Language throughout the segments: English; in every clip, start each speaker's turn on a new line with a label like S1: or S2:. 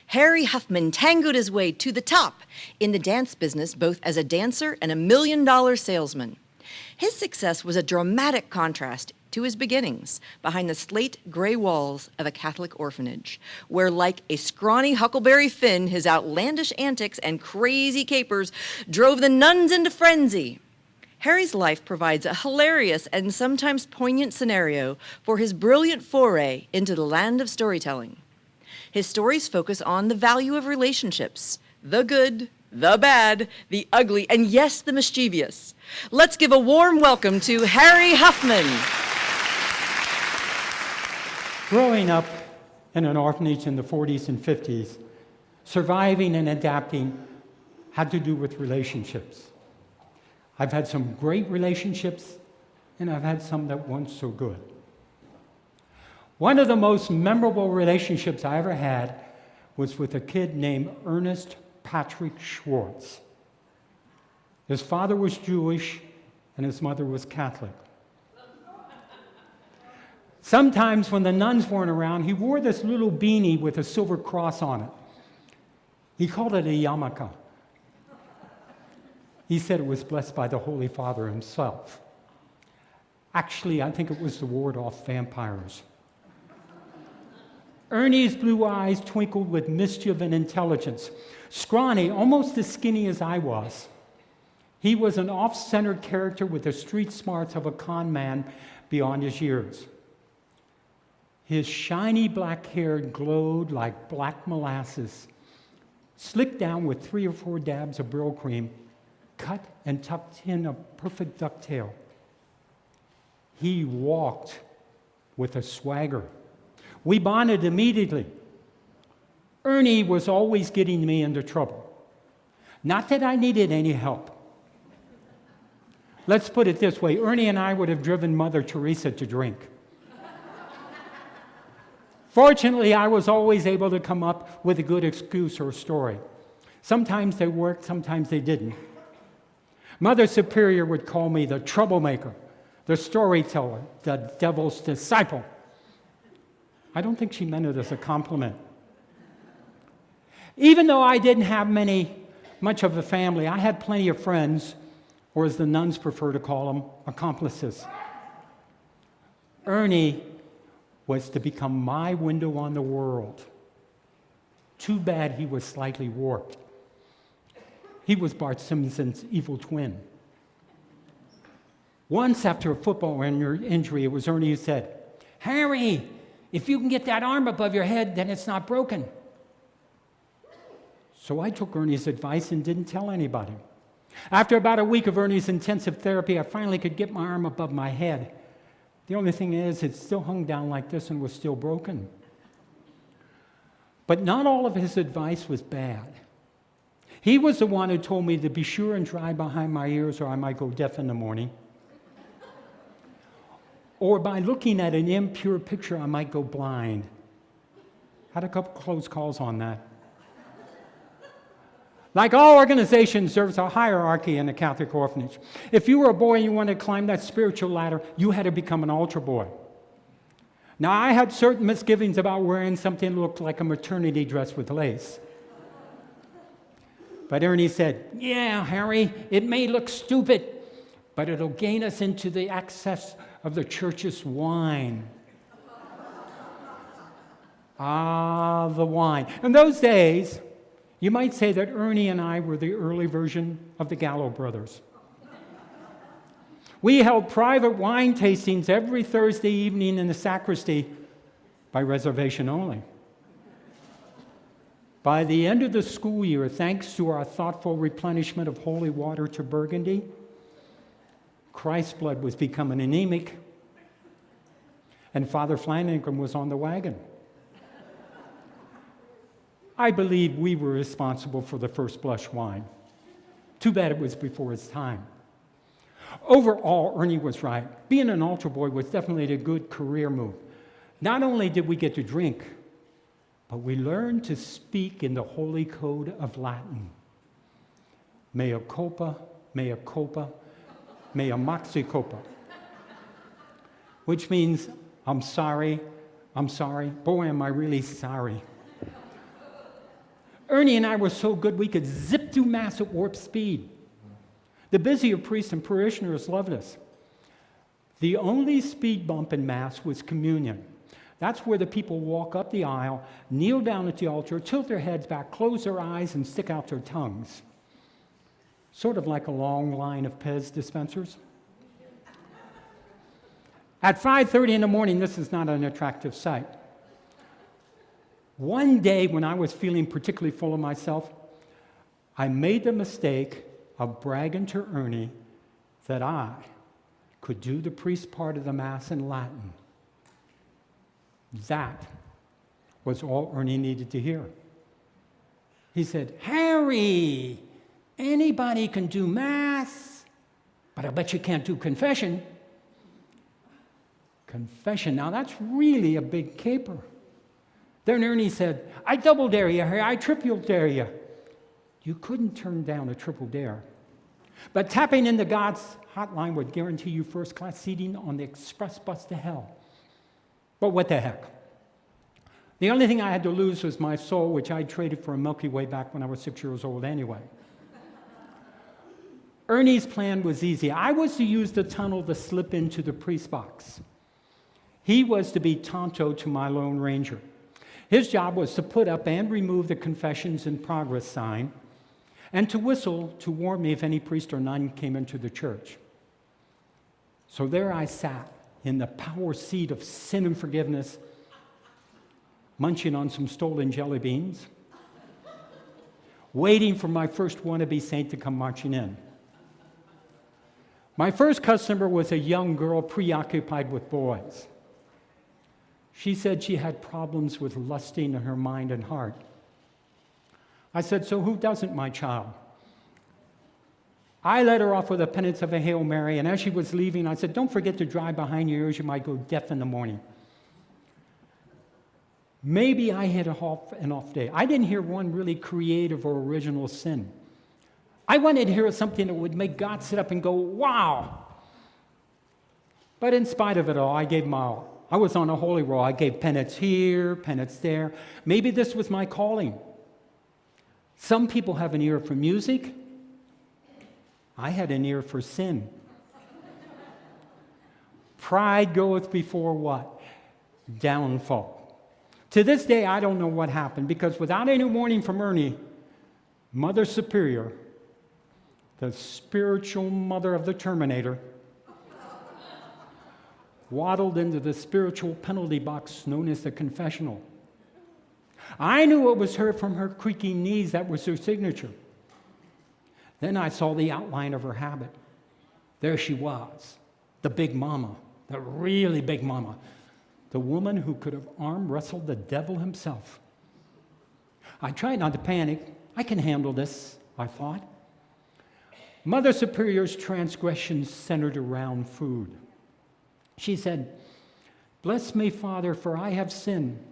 S1: Harry Huffman tangoed his way to the top in the dance business, both as a dancer and a $1 million salesman. His success was a dramatic contrast to his beginnings behind the slate gray walls of a Catholic orphanage, where, like a scrawny Huckleberry Finn, his outlandish antics and crazy capers drove the nuns into frenzy. Harry's life provides a hilarious and sometimes poignant scenario for his brilliant foray into the land of storytelling. His stories focus on the value of relationships, the good, the bad, the ugly, and yes, the mischievous. Let's give a warm welcome to Harry Huffman.
S2: Growing up in an orphanage in the 40s and 50s, surviving and adapting had to do with relationships. I've had some great relationships, and I've had some that weren't so good. One of the most memorable relationships I ever had was with a kid named Ernest Patrick Schwartz. His father was Jewish, and his mother was Catholic. Sometimes when the nuns weren't around, he wore this little beanie with a silver cross on it. He called it a yarmulke. He said it was blessed by the Holy Father himself. Actually, I think it was to ward off vampires. Ernie's blue eyes twinkled with mischief and intelligence. Scrawny, almost as skinny as I was. He was an off-centered character with the street smarts of a con man beyond his years. His shiny black hair glowed like black molasses, slicked down with 3 or 4 dabs of Brill cream, cut and tucked in a perfect ducktail. He walked with a swagger. We bonded immediately. Ernie was always getting me into trouble. Not that I needed any help. Let's put it this way, Ernie and I would have driven Mother Teresa to drink. Fortunately, I was always able to come up with a good excuse or story. Sometimes they worked, sometimes they didn't. Mother Superior would call me the troublemaker, the storyteller, the devil's disciple. I don't think she meant it as a compliment. Even though I didn't have much of a family, I had plenty of friends, or as the nuns prefer to call them, accomplices. Ernie was to become my window on the world. Too bad he was slightly warped. He was Bart Simpson's evil twin. Once after a football injury, it was Ernie who said, "Harry, if you can get that arm above your head, then it's not broken." So I took Ernie's advice and didn't tell anybody. After about a week of Ernie's intensive therapy, I finally could get my arm above my head. The only thing is, it still hung down like this and was still broken. But not all of his advice was bad. He was the one who told me to be sure and dry behind my ears or I might go deaf in the morning. Or by looking at an impure picture, I might go blind. Had a couple close calls on that. Like all organizations, there's a hierarchy in a Catholic orphanage. If you were a boy and you wanted to climb that spiritual ladder, you had to become an altar boy. Now, I had certain misgivings about wearing something that looked like a maternity dress with lace. But Ernie said, "Yeah, Harry, it may look stupid, but it'll gain us into the access of the church's wine." Ah, the wine. In those days, you might say that Ernie and I were the early version of the Gallo brothers. We held private wine tastings every Thursday evening in the sacristy by reservation only. By the end of the school year, thanks to our thoughtful replenishment of holy water to Burgundy, Christ's blood was becoming anemic, and Father Flanagan was on the wagon. I believe we were responsible for the first blush wine. Too bad it was before its time. Overall, Ernie was right. Being an altar boy was definitely a good career move. Not only did we get to drink, but we learned to speak in the holy code of Latin. Mea culpa, mea culpa, mea maxi culpa. Which means, I'm sorry, boy, am I really sorry. Ernie and I were so good we could zip through Mass at warp speed. The busier priests and parishioners loved us. The only speed bump in Mass was communion. That's where the people walk up the aisle, kneel down at the altar, tilt their heads back, close their eyes, and stick out their tongues. Sort of like a long line of Pez dispensers. At 5:30 in the morning, this is not an attractive sight. One day when I was feeling particularly full of myself, I made the mistake of bragging to Ernie that I could do the priest part of the Mass in Latin. That was all Ernie needed to hear. He said, "Harry, anybody can do Mass, but I bet you can't do confession." Confession, now that's really a big caper. Then Ernie said, "I double dare you, Harry, I triple dare you." You couldn't turn down a triple dare. But tapping into God's hotline would guarantee you first-class seating on the express bus to hell. But what the heck? The only thing I had to lose was my soul, which I traded for a Milky Way back when I was 6 years old anyway. Ernie's plan was easy. I was to use the tunnel to slip into the priest box. He was to be Tonto to my Lone Ranger. His job was to put up and remove the confessions in progress sign and to whistle to warn me if any priest or nun came into the church. So there I sat in the power seat of sin and forgiveness, munching on some stolen jelly beans, waiting for my first wannabe saint to come marching in. My first customer was a young girl preoccupied with boys. She said she had problems with lusting in her mind and heart. I said, "So who doesn't, my child?" I let her off with a penance of a Hail Mary, and as she was leaving, I said, "Don't forget to dry behind your ears. You might go deaf in the morning." Maybe I had an off day. I didn't hear one really creative or original sin. I wanted to hear something that would make God sit up and go, "Wow!" But in spite of it all, I gave my all. I was on a holy roll. I gave penance here, penance there. Maybe this was my calling. Some people have an ear for music. I had an ear for sin. Pride goeth before what? Downfall. To this day, I don't know what happened, because without any warning from Ernie, Mother Superior, the spiritual mother of the Terminator, waddled into the spiritual penalty box known as the confessional. I knew it was her from her creaking knees. That was her signature. Then I saw the outline of her habit. There she was, the big mama, the really big mama, the woman who could have arm wrestled the devil himself. I tried not to panic. I can handle this, I thought. Mother Superior's transgressions centered around food. She said, "Bless me, Father, for I have sinned.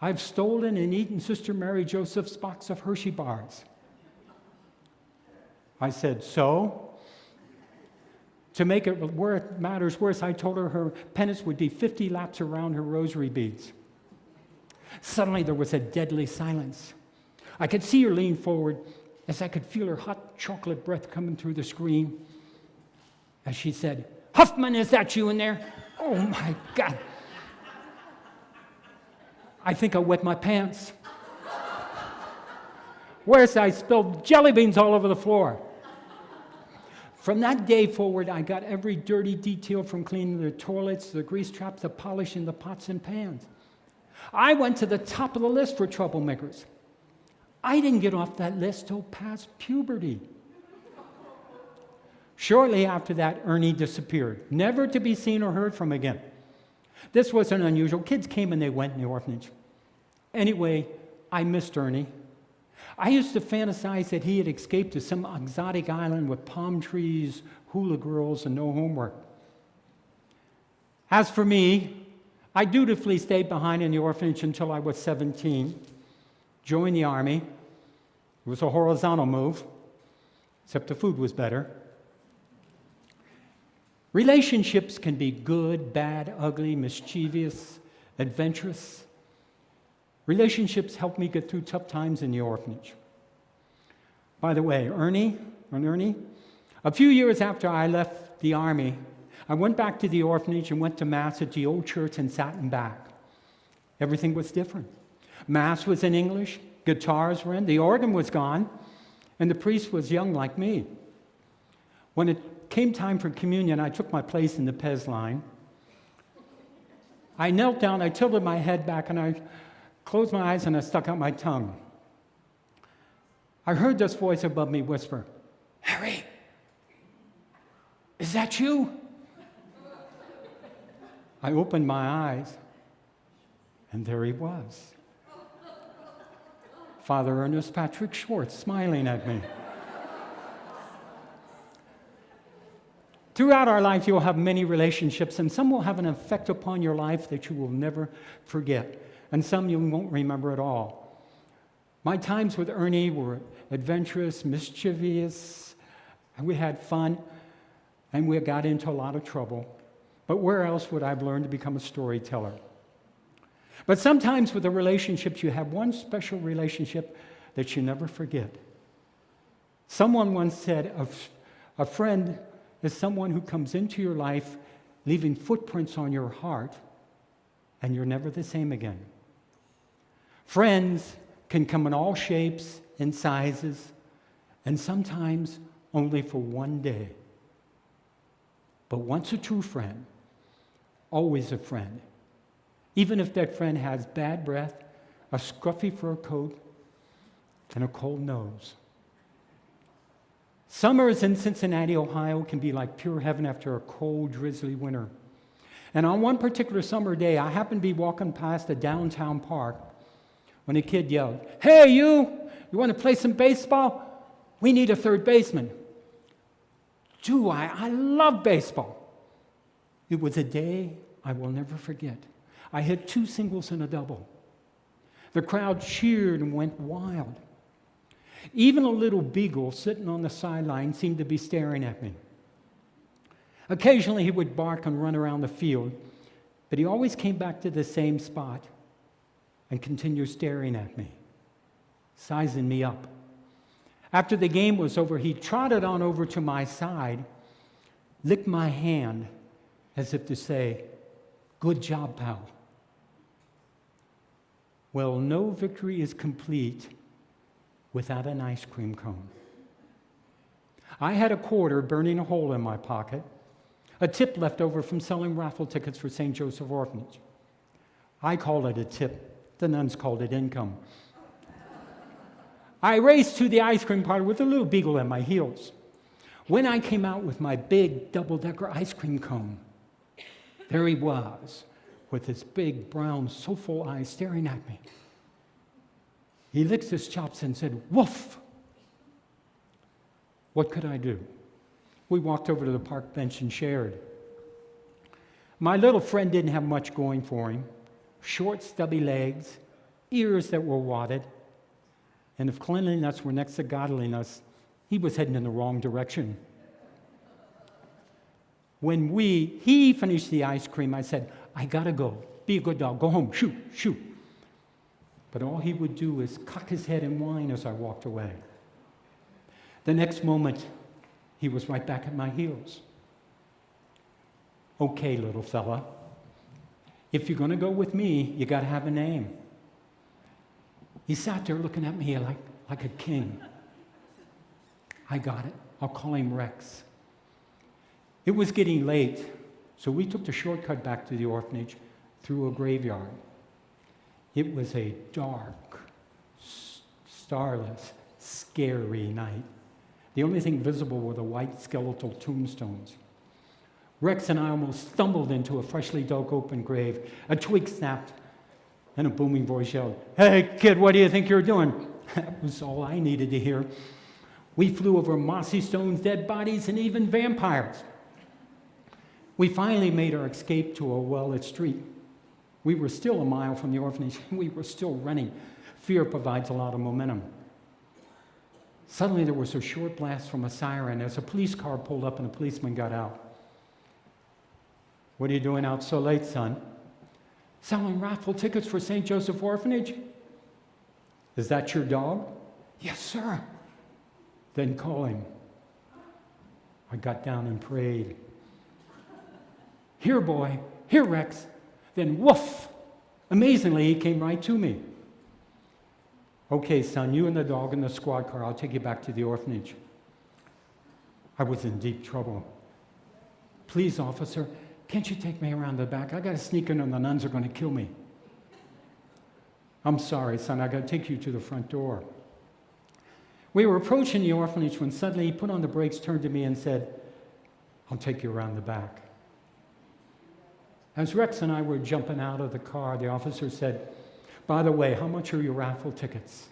S2: I've stolen and eaten Sister Mary Joseph's box of Hershey bars." I said, "So?" To make it matters worse, I told her her penance would be 50 laps around her rosary beads. Suddenly there was a deadly silence. I could see her lean forward as I could feel her hot chocolate breath coming through the screen. As she said, "Huffman, is that you in there?" Oh my God. I think I wet my pants. Worse, I spilled jelly beans all over the floor. From that day forward, I got every dirty detail, from cleaning the toilets, the grease traps, to polishing the pots and pans. I went to the top of the list for troublemakers. I didn't get off that list till past puberty. Shortly after that, Ernie disappeared, never to be seen or heard from again. This wasn't unusual. Kids came and they went in the orphanage. Anyway, I missed Ernie. I used to fantasize that he had escaped to some exotic island with palm trees, hula girls, and no homework. As for me, I dutifully stayed behind in the orphanage until I was 17, joined the Army. It was a horizontal move, except the food was better. Relationships can be good, bad, ugly, mischievous, adventurous. Relationships helped me get through tough times in the orphanage. By the way, Ernie, a few years after I left the Army, I went back to the orphanage and went to Mass at the old church and sat in back. Everything was different. Mass was in English, guitars were in, the organ was gone, and the priest was young like me. When it came time for communion, I took my place in the Pez line. I knelt down, I tilted my head back, and I closed my eyes and I stuck out my tongue. I heard this voice above me whisper, "Harry, is that you?" I opened my eyes, and there he was. Father Ernest Patrick Schwartz smiling at me. Throughout our life, you'll have many relationships, and some will have an effect upon your life that you will never forget, and some you won't remember at all. My times with Ernie were adventurous, mischievous, and we had fun, and we got into a lot of trouble. But where else would I have learned to become a storyteller? But sometimes with the relationships, you have one special relationship that you never forget. Someone once said, a friend is someone who comes into your life leaving footprints on your heart, and you're never the same again. Friends can come in all shapes and sizes, and sometimes only for one day. But once a true friend, always a friend. Even if that friend has bad breath, a scruffy fur coat, and a cold nose. Summers in Cincinnati, Ohio can be like pure heaven after a cold, drizzly winter. And on one particular summer day, I happened to be walking past a downtown park when a kid yelled, "Hey, you want to play some baseball? We need a third baseman." Do I? I love baseball. It was a day I will never forget. I hit 2 singles and a double. The crowd cheered and went wild. Even a little beagle sitting on the sideline seemed to be staring at me. Occasionally he would bark and run around the field, but he always came back to the same spot and continued staring at me, sizing me up. After the game was over, he trotted on over to my side, licked my hand as if to say, "Good job, pal." Well, no victory is complete without an ice cream cone. I had a quarter burning a hole in my pocket, a tip left over from selling raffle tickets for St. Joseph Orphanage. I called it a tip. The nuns called it income. I raced to the ice cream parlor with a little beagle at my heels. When I came out with my big double-decker ice cream cone, there he was, with his big, brown, soulful eyes staring at me. He licked his chops and said, "Woof!" What could I do? We walked over to the park bench and shared. My little friend didn't have much going for him. Short, stubby legs, ears that were wadded, and if cleanliness were next to godliness, he was heading in the wrong direction. When he finished the ice cream, I said, "I gotta go. Be a good dog. Go home. Shoot." But all he would do is cock his head and whine as I walked away. The next moment, he was right back at my heels. "Okay, little fella, if you're gonna go with me, you gotta have a name." He sat there looking at me like a king. "I got it. I'll call him Rex." It was getting late, so we took the shortcut back to the orphanage through a graveyard. It was a dark, starless, scary night. The only thing visible were the white skeletal tombstones. Rex and I almost stumbled into a freshly dug open grave. A twig snapped, and a booming voice yelled, "Hey, kid, what do you think you're doing?" That was all I needed to hear. We flew over mossy stones, dead bodies, and even vampires. We finally made our escape to a well-lit street. We were still a mile from the orphanage. We were still running. Fear provides a lot of momentum. Suddenly there was a short blast from a siren as a police car pulled up and a policeman got out. "What are you doing out so late, son?" "Selling raffle tickets for St. Joseph Orphanage." Is that your dog? Yes, sir. Then call him. I got down and prayed. Here, boy. Here, Rex. Then woof. Amazingly, he came right to me. Okay, son, you and the dog in the squad car. I'll take you back to the orphanage. I was in deep trouble. Please, officer, can't you take me around the back? I got to sneak in and the nuns are going to kill me. I'm sorry, son, I got to take you to the front door. We were approaching the orphanage when suddenly he put on the brakes, turned to me and said, I'll take you around the back. As Rex and I were jumping out of the car, the officer said, by the way, how much are your raffle tickets?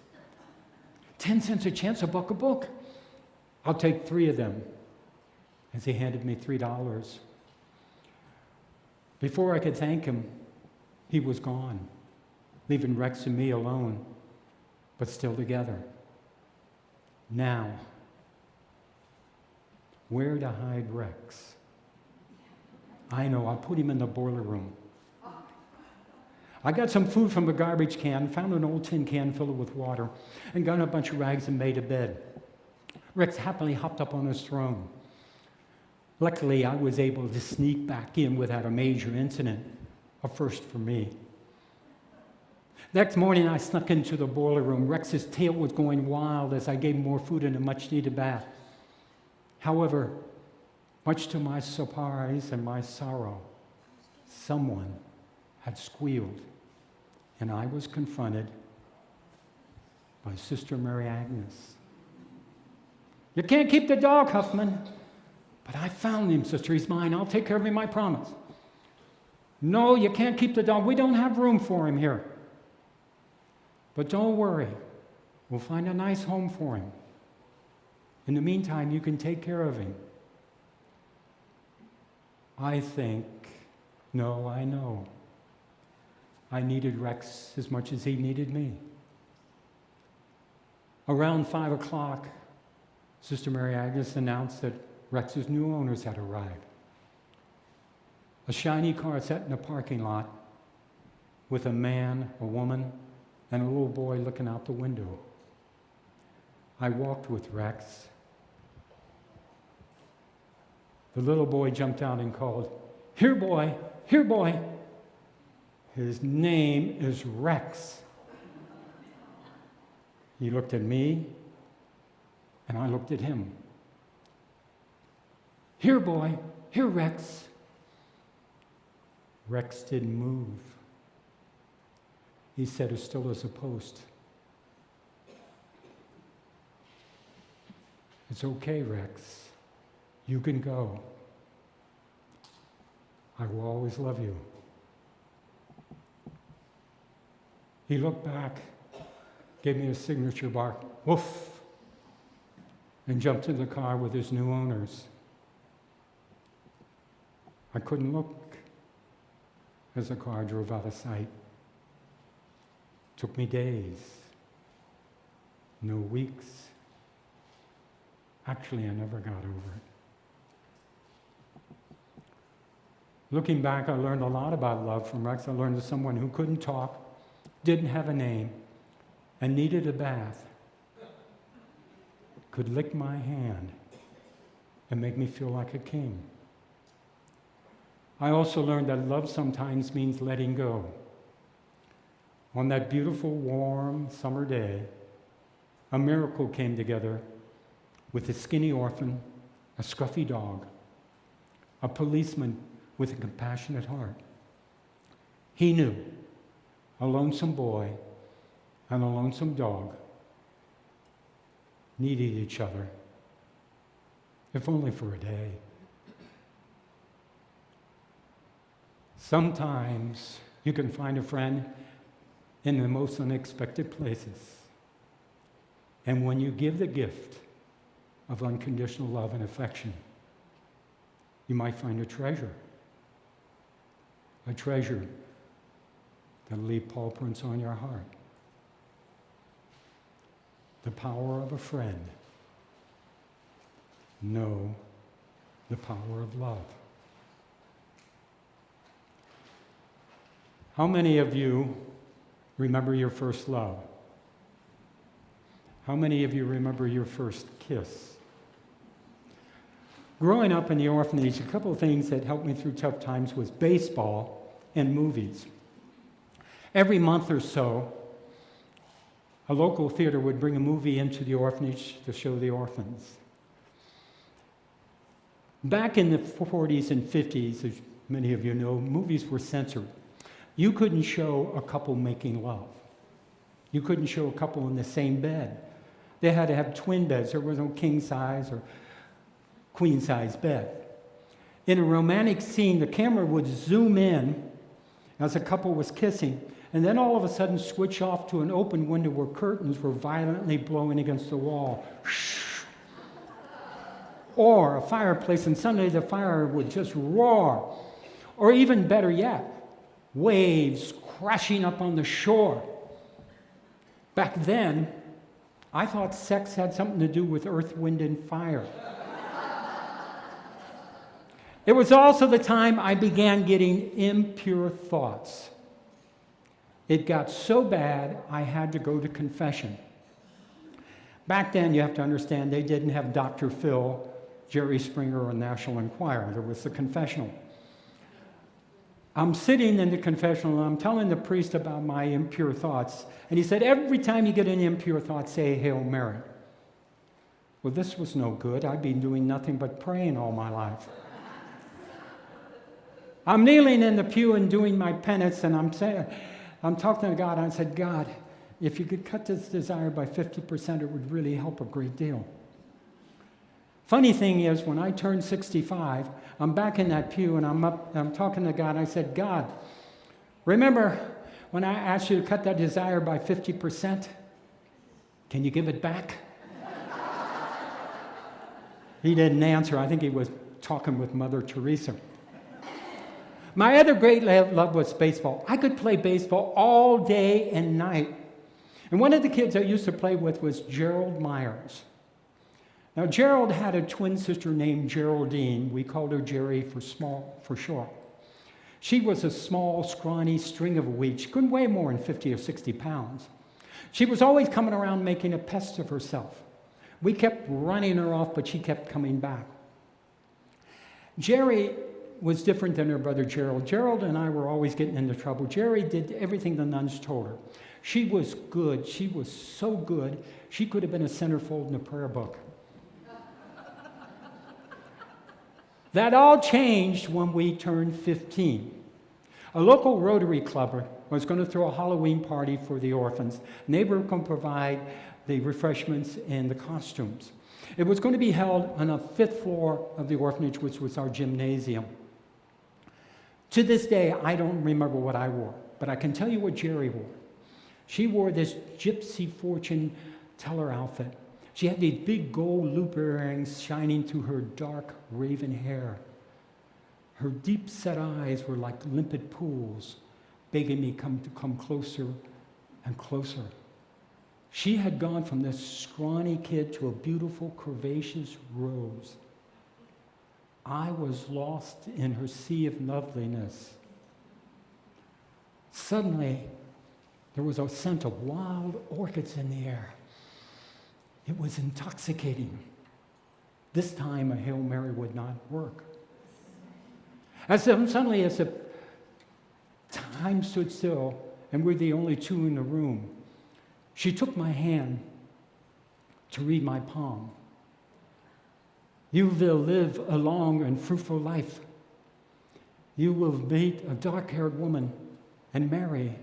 S2: 10 cents a chance, $1 a book. I'll take 3 of them. As he handed me $3. Before I could thank him, he was gone, leaving Rex and me alone, but still together. Now, where to hide Rex? I know, I'll put him in the boiler room. I got some food from the garbage can, found an old tin can filled with water, and got a bunch of rags and made a bed. Rex happily hopped up on his throne. Luckily, I was able to sneak back in without a major incident, a first for me. Next morning, I snuck into the boiler room. Rex's tail was going wild as I gave him more food and a much-needed bath. However, much to my surprise and my sorrow, someone had squealed, and I was confronted by Sister Mary Agnes. You can't keep the dog, Huffman. But I found him, sister. He's mine. I'll take care of him, I promise. No, you can't keep the dog. We don't have room for him here. But don't worry. We'll find a nice home for him. In the meantime, you can take care of him. I know. I needed Rex as much as he needed me. Around 5 o'clock, Sister Mary Agnes announced that Rex's new owners had arrived. A shiny car sat in a parking lot with a man, a woman, and a little boy looking out the window. I walked with Rex. The little boy jumped out and called, "Here, boy! Here, boy!" His name is Rex. He looked at me, and I looked at him. "Here, boy. Here, Rex." Rex didn't move. He sat as still as a post. "It's okay, Rex. You can go. I will always love you." He looked back, gave me a signature bark, woof, and jumped in the car with his new owners. I couldn't look as the car drove out of sight. Took me days, no weeks. Actually, I never got over it. Looking back, I learned a lot about love from Rex. I learned that someone who couldn't talk, didn't have a name, and needed a bath could lick my hand and make me feel like a king. I also learned that love sometimes means letting go. On that beautiful, warm summer day, a miracle came together with a skinny orphan, a scruffy dog, a policeman with a compassionate heart. He knew a lonesome boy and a lonesome dog needed each other, if only for a day. Sometimes you can find a friend in the most unexpected places. And when you give the gift of unconditional love and affection, you might find a treasure that'll leave paw prints on your heart. The power of a friend. Know the power of love. How many of you remember your first love? How many of you remember your first kiss? Growing up in the orphanage, a couple of things that helped me through tough times was baseball and movies. Every month or so, a local theater would bring a movie into the orphanage to show the orphans. Back in the 40s and 50s, as many of you know, movies were censored. You couldn't show a couple making love. You couldn't show a couple in the same bed. They had to have twin beds. There was no king size or queen size bed. In a romantic scene, the camera would zoom in as a couple was kissing, and then all of a sudden switch off to an open window where curtains were violently blowing against the wall. Or a fireplace, and suddenly the fire would just roar. Or even better yet, waves crashing up on the shore. Back then, I thought sex had something to do with earth, wind, and fire. It was also the time I began getting impure thoughts. It got so bad, I had to go to confession. Back then, you have to understand, they didn't have Dr. Phil, Jerry Springer, or National Enquirer. There was the confessional. I'm sitting in the confessional, and I'm telling the priest about my impure thoughts. And he said, every time you get an impure thought, say Hail Mary. Well, this was no good. I'd been doing nothing but praying all my life. I'm kneeling in the pew and doing my penance, and I'm talking to God. I said, God, if you could cut this desire by 50%, it would really help a great deal. Funny thing is, when I turned 65, I'm back in that pew, and I'm talking to God, and I said, God, remember when I asked you to cut that desire by 50%? Can you give it back? He didn't answer. I think he was talking with Mother Teresa. My other great love was baseball. I could play baseball all day and night. And one of the kids I used to play with was Gerald Myers. Now, Gerald had a twin sister named Geraldine. We called her Jerry for short. She was a small, scrawny string of a weed. She couldn't weigh more than 50 or 60 pounds. She was always coming around making a pest of herself. We kept running her off, but she kept coming back. Jerry was different than her brother Gerald. Gerald and I were always getting into trouble. Jerry did everything the nuns told her. She was good. She was so good, she could have been a centerfold in a prayer book. That all changed when we turned 15. A local Rotary clubber was going to throw a Halloween party for the orphans. Neighbor can provide the refreshments and the costumes. It was going to be held on the 5th floor of the orphanage, which was our gymnasium. To this day, I don't remember what I wore, but I can tell you what Jerry wore. She wore this gypsy fortune teller outfit. She had these big gold loop earrings shining through her dark raven hair. Her deep-set eyes were like limpid pools, begging me to come closer and closer. She had gone from this scrawny kid to a beautiful, curvaceous rose. I was lost in her sea of loveliness. Suddenly, there was a scent of wild orchids in the air. It was intoxicating. This time, a Hail Mary would not work. Suddenly, as if time stood still and we're the only two in the room, she took my hand to read my palm. You will live a long and fruitful life. You will meet a dark-haired woman and marry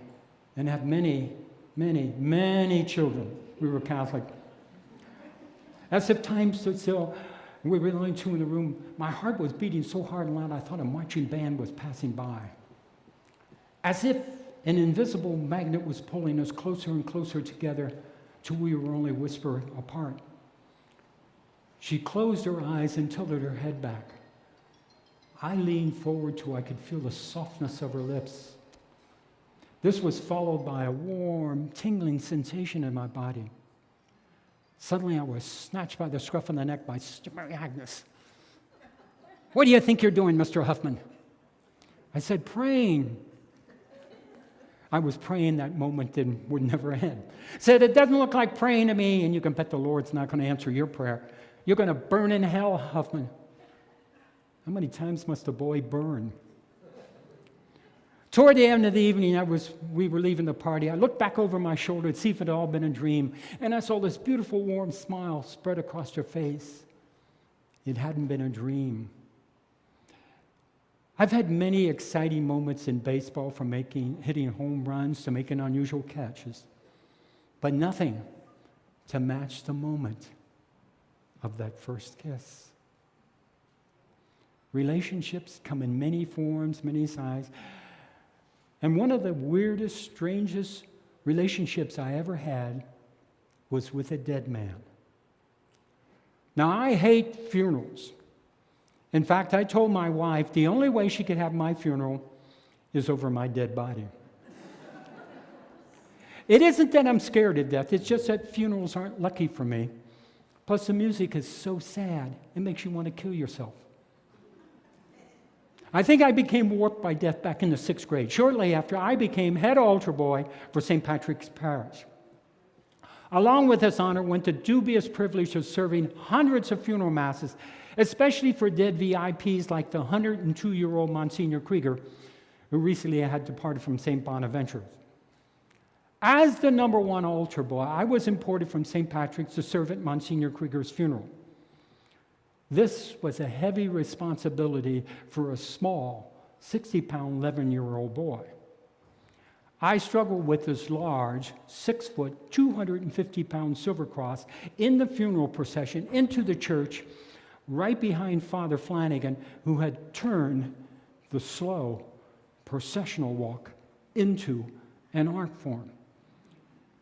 S2: and have many, many, many children. We were Catholic. As if time stood still and we were the only two in the room, my heart was beating so hard and loud I thought a marching band was passing by. As if an invisible magnet was pulling us closer and closer together till we were only a whisper apart. She closed her eyes and tilted her head back. I leaned forward till I could feel the softness of her lips. This was followed by a warm, tingling sensation in my body. Suddenly, I was snatched by the scruff of the neck by Sister Mary Agnes. What do you think you're doing, Mr. Huffman? I said, praying. I was praying that moment would never end. Said, it doesn't look like praying to me, and you can bet the Lord's not going to answer your prayer. You're going to burn in hell, Huffman. How many times must a boy burn? Toward the end of the evening, we were leaving the party. I looked back over my shoulder to see if it had all been a dream, and I saw this beautiful, warm smile spread across her face. It hadn't been a dream. I've had many exciting moments in baseball, from hitting home runs to making unusual catches, but nothing to match the moment of that first kiss. Relationships come in many forms, many sizes. And one of the weirdest, strangest relationships I ever had was with a dead man. Now, I hate funerals. In fact, I told my wife the only way she could have my funeral is over my dead body. It isn't that I'm scared to death, it's just that funerals aren't lucky for me. Plus, the music is so sad, it makes you want to kill yourself. I think I became warped by death back in the 6th grade, shortly after I became head altar boy for St. Patrick's Parish. Along with this honor went the dubious privilege of serving hundreds of funeral masses, especially for dead VIPs like the 102-year-old Monsignor Krieger, who recently had departed from St. Bonaventure. As the number one altar boy, I was imported from St. Patrick's to serve at Monsignor Krieger's funeral. This was a heavy responsibility for a small, 60-pound, 11-year-old boy. I struggled with this large, 6-foot, 250-pound silver cross in the funeral procession into the church, right behind Father Flanagan, who had turned the slow processional walk into an art form.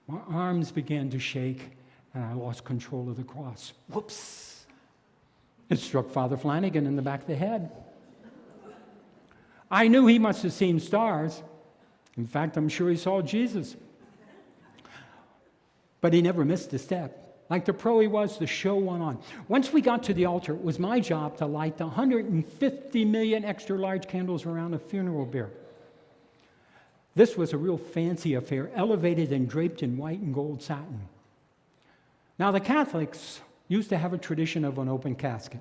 S2: My arms began to shake, and I lost control of the cross. Whoops! It struck Father Flanagan in the back of the head. I knew he must have seen stars. In fact, I'm sure he saw Jesus. But he never missed a step. Like the pro he was, the show went on. Once we got to the altar, it was my job to light the 150 million extra large candles around a funeral bier. This was a real fancy affair, elevated and draped in white and gold satin. Now, the Catholics used to have a tradition of an open casket.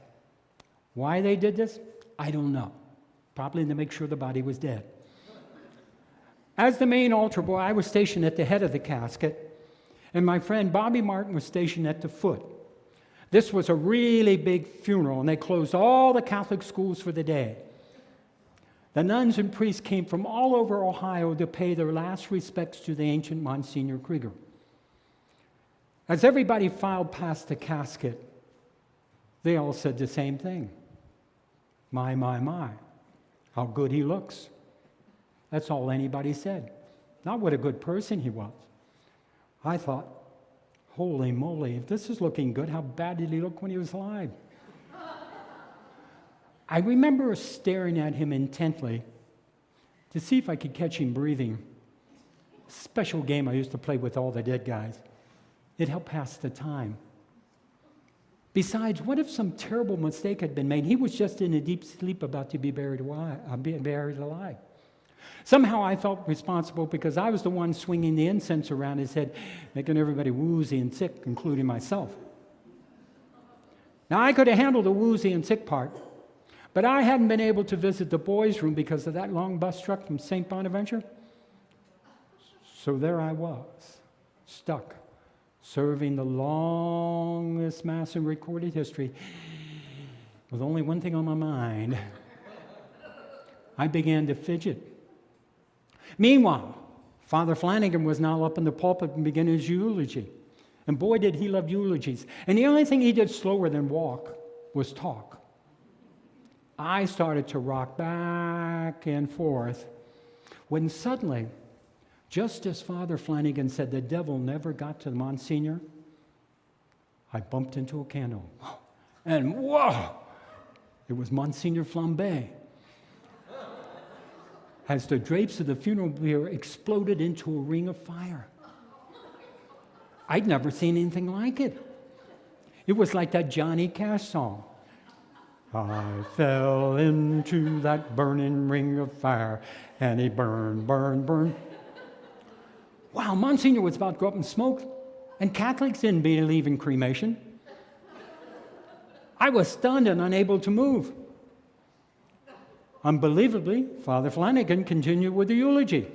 S2: Why they did this, I don't know. Probably to make sure the body was dead. As the main altar boy, I was stationed at the head of the casket, and my friend Bobby Martin was stationed at the foot. This was a really big funeral, and they closed all the Catholic schools for the day. The nuns and priests came from all over Ohio to pay their last respects to the ancient Monsignor Krieger. As everybody filed past the casket, they all said the same thing. My, how good he looks. That's all anybody said. Not what a good person he was. I thought, holy moly, if this is looking good, how bad did he look when he was alive? I remember staring at him intently to see if I could catch him breathing. Special game I used to play with all the dead guys. It helped pass the time. Besides, what if some terrible mistake had been made? He was just in a deep sleep about to be buried alive. Somehow I felt responsible because I was the one swinging the incense around his head, making everybody woozy and sick, including myself. Now, I could have handled the woozy and sick part, but I hadn't been able to visit the boys' room because of that long bus trip from St. Bonaventure. So there I was, stuck, serving the longest Mass in recorded history with only one thing on my mind. I began to fidget. Meanwhile, Father Flanagan was now up in the pulpit and beginning his eulogy. And boy, did he love eulogies. And the only thing he did slower than walk was talk. I started to rock back and forth when suddenly, just as Father Flanagan said the devil never got to Monsignor, I bumped into a candle. And whoa! It was Monsignor Flambe. As the drapes of the funeral bier exploded into a ring of fire. I'd never seen anything like it. It was like that Johnny Cash song. I fell into that burning ring of fire, and he burned, burned, burned. Wow, Monsignor was about to go up in smoke, and Catholics didn't believe in cremation. I was stunned and unable to move. Unbelievably, Father Flanagan continued with the eulogy.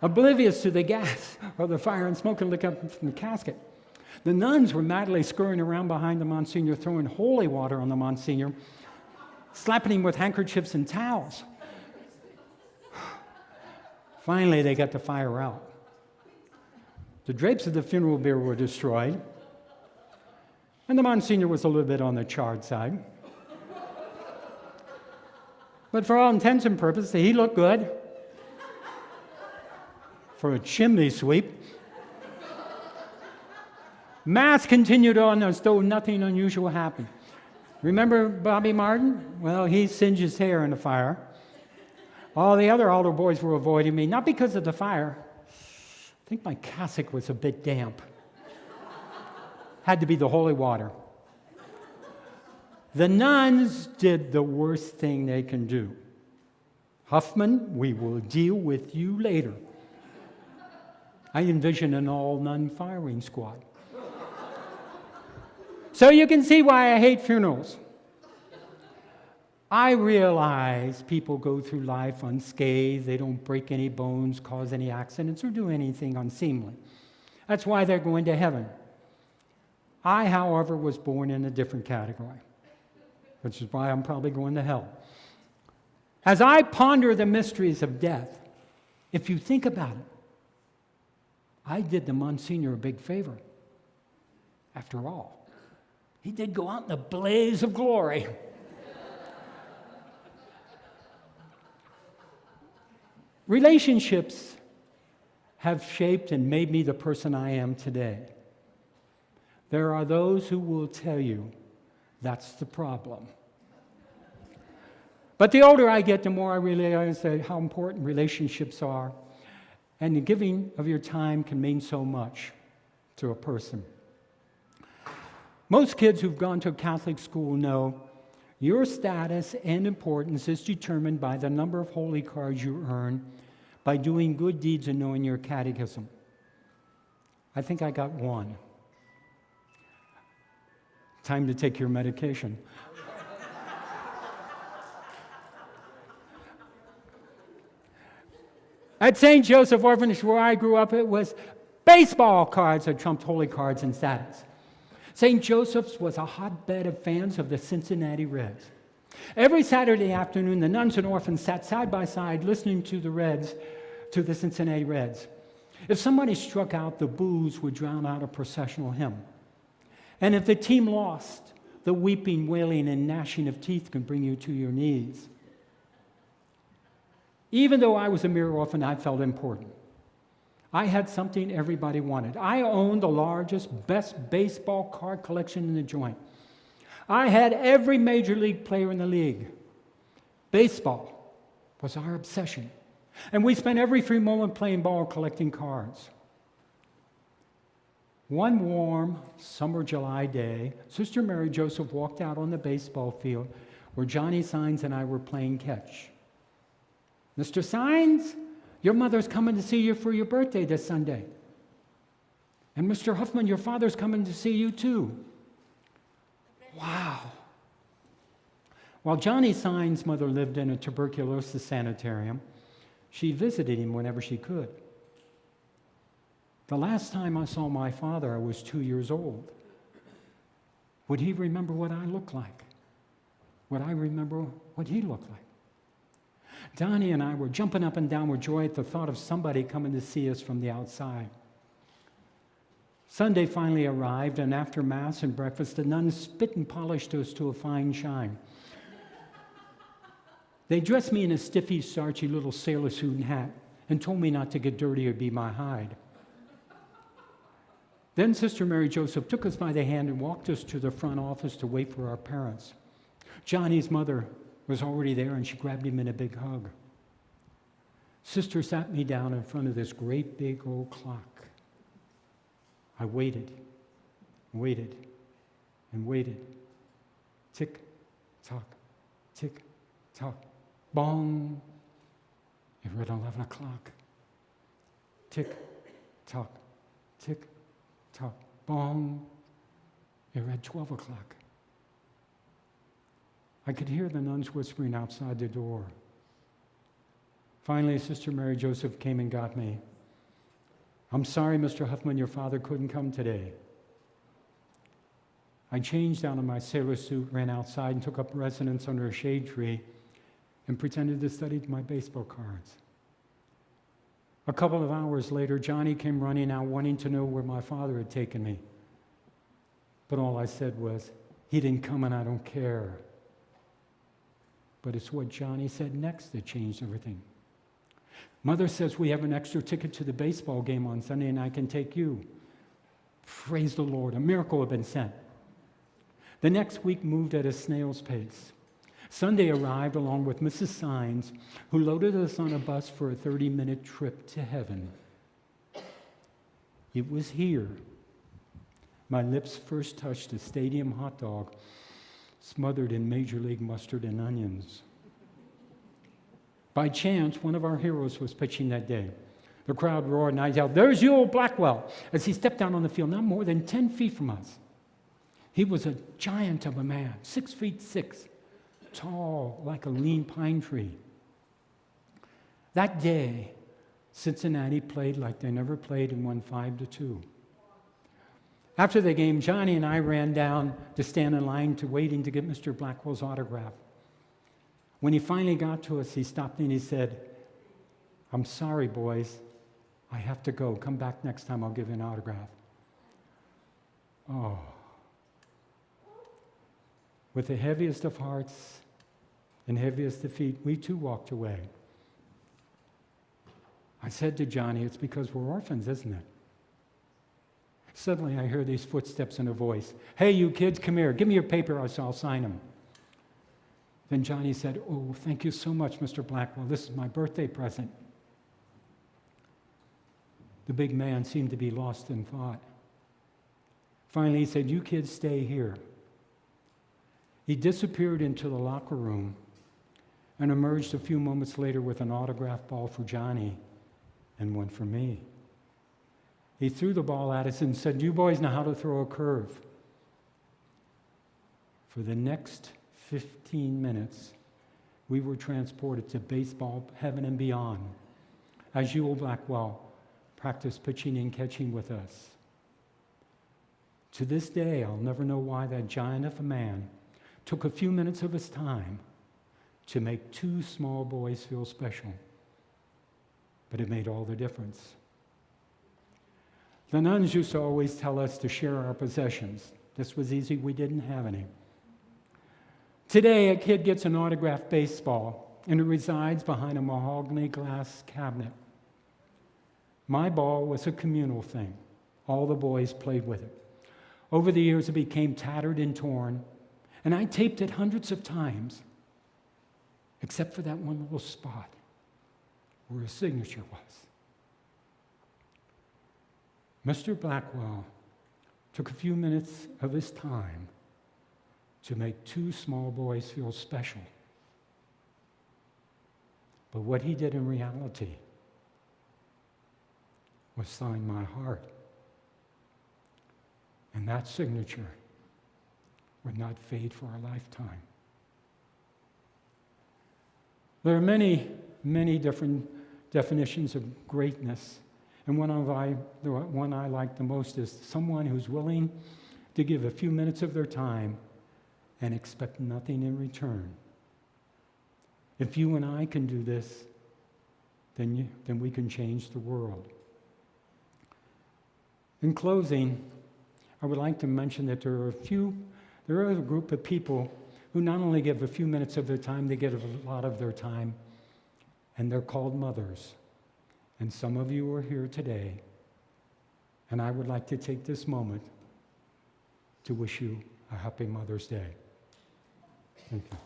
S2: Oblivious to the gas or the fire and smoke and look up from the casket. The nuns were madly scurrying around behind the Monsignor, throwing holy water on the Monsignor, slapping him with handkerchiefs and towels. Finally, they got the fire out. The drapes of the funeral bier were destroyed, and the Monsignor was a little bit on the charred side. But for all intents and purposes, he looked good for a chimney sweep. Mass continued on as though nothing unusual happened. Remember Bobby Martin? Well, he singed his hair in the fire. All the other altar boys were avoiding me, not because of the fire. I think my cassock was a bit damp. Had to be the holy water. The nuns did the worst thing they can do. Huffman, we will deal with you later. I envision an all-nun firing squad. So you can see why I hate funerals. I realize people go through life unscathed. They don't break any bones, cause any accidents, or do anything unseemly. That's why they're going to heaven. I, however, was born in a different category, which is why I'm probably going to hell. As I ponder the mysteries of death, if you think about it, I did the Monsignor a big favor. After all, he did go out in a blaze of glory. Relationships have shaped and made me the person I am today. There are those who will tell you that's the problem. But the older I get, the more I realize how important relationships are, and the giving of your time can mean so much to a person. Most kids who've gone to a Catholic school know your status and importance is determined by the number of holy cards you earn by doing good deeds and knowing your catechism. I think I got one. Time to take your medication. At St. Joseph Orphanage, where I grew up, it was baseball cards that trumped holy cards in status. St. Joseph's was a hotbed of fans of the Cincinnati Reds. Every Saturday afternoon, the nuns and orphans sat side by side listening to the Cincinnati Reds. If somebody struck out, the boos would drown out a processional hymn. And if the team lost, the weeping, wailing, and gnashing of teeth could bring you to your knees. Even though I was a mere orphan, I felt important. I had something everybody wanted. I owned the largest, best baseball card collection in the joint. I had every major league player in the league. Baseball was our obsession. And we spent every free moment playing ball, collecting cards. One warm summer July day, Sister Mary Joseph walked out on the baseball field where Johnny Sines and I were playing catch. Mr. Sines, your mother's coming to see you for your birthday this Sunday. And Mr. Huffman, your father's coming to see you too. Wow. While Johnny Sines' mother lived in a tuberculosis sanitarium, she visited him whenever she could. The last time I saw my father, I was 2 years old. Would he remember what I looked like? Would I remember what he looked like? Donnie and I were jumping up and down with joy at the thought of somebody coming to see us from the outside. Sunday finally arrived, and after Mass and breakfast, the nuns spit and polished us to a fine shine. They dressed me in a stiffy, starchy little sailor suit and hat and told me not to get dirty or be my hide. Then Sister Mary Joseph took us by the hand and walked us to the front office to wait for our parents. Johnny's mother was already there, and she grabbed him in a big hug. Sister sat me down in front of this great big old clock. I waited, and waited. Tick, tock, bong. It read 11 o'clock. Tick, tock, tick, tock, bong. It read 12 o'clock. I could hear the nuns whispering outside the door. Finally, Sister Mary Joseph came and got me. I'm sorry, Mr. Huffman, your father couldn't come today. I changed out of my sailor suit, ran outside, and took up residence under a shade tree and pretended to study my baseball cards. A couple of hours later, Johnny came running out wanting to know where my father had taken me. But all I said was, he didn't come and I don't care. But it's what Johnny said next that changed everything. Mother says we have an extra ticket to the baseball game on Sunday and I can take you. Praise the Lord, a miracle had been sent. The next week moved at a snail's pace. Sunday arrived along with Mrs. Sines, who loaded us on a bus for a 30-minute trip to heaven. It was here my lips first touched a stadium hot dog smothered in Major League mustard and onions. By chance, one of our heroes was pitching that day. The crowd roared, and I yelled, "There's you, old Blackwell," as he stepped down on the field, not more than 10 feet from us. He was a giant of a man, 6'6", tall like a lean pine tree. That day, Cincinnati played like they never played and won 5-2. After the game, Johnny and I ran down to stand in line waiting to get Mr. Blackwell's autograph. When he finally got to us, he stopped and he said, "I'm sorry, boys. I have to go. Come back next time. I'll give you an autograph." Oh. With the heaviest of hearts and heaviest of feet, we too walked away. I said to Johnny, "It's because we're orphans, isn't it?" Suddenly, I hear these footsteps and a voice. "Hey, you kids, come here. Give me your paper, I'll sign them." Then Johnny said, "Oh, thank you so much, Mr. Blackwell. This is my birthday present." The big man seemed to be lost in thought. Finally, he said, "You kids stay here." He disappeared into the locker room and emerged a few moments later with an autograph ball for Johnny and one for me. He threw the ball at us and said, "You boys know how to throw a curve." For the next 15 minutes, we were transported to baseball heaven and beyond as Ewell Blackwell practiced pitching and catching with us. To this day, I'll never know why that giant of a man took a few minutes of his time to make two small boys feel special. But it made all the difference. The nuns used to always tell us to share our possessions. This was easy, we didn't have any. Today, a kid gets an autographed baseball, and it resides behind a mahogany glass cabinet. My ball was a communal thing. All the boys played with it. Over the years, it became tattered and torn, and I taped it hundreds of times, except for that one little spot where his signature was. Mr. Blackwell took a few minutes of his time to make two small boys feel special. But what he did in reality was sign my heart. And that signature would not fade for a lifetime. There are many, many different definitions of greatness. And the one I like the most is someone who's willing to give a few minutes of their time and expect nothing in return. If you and I can do this, then we can change the world. In closing, I would like to mention that there are a group of people who not only give a few minutes of their time, they give a lot of their time, and they're called mothers. And some of you are here today, and I would like to take this moment to wish you a happy Mother's Day. Thank you.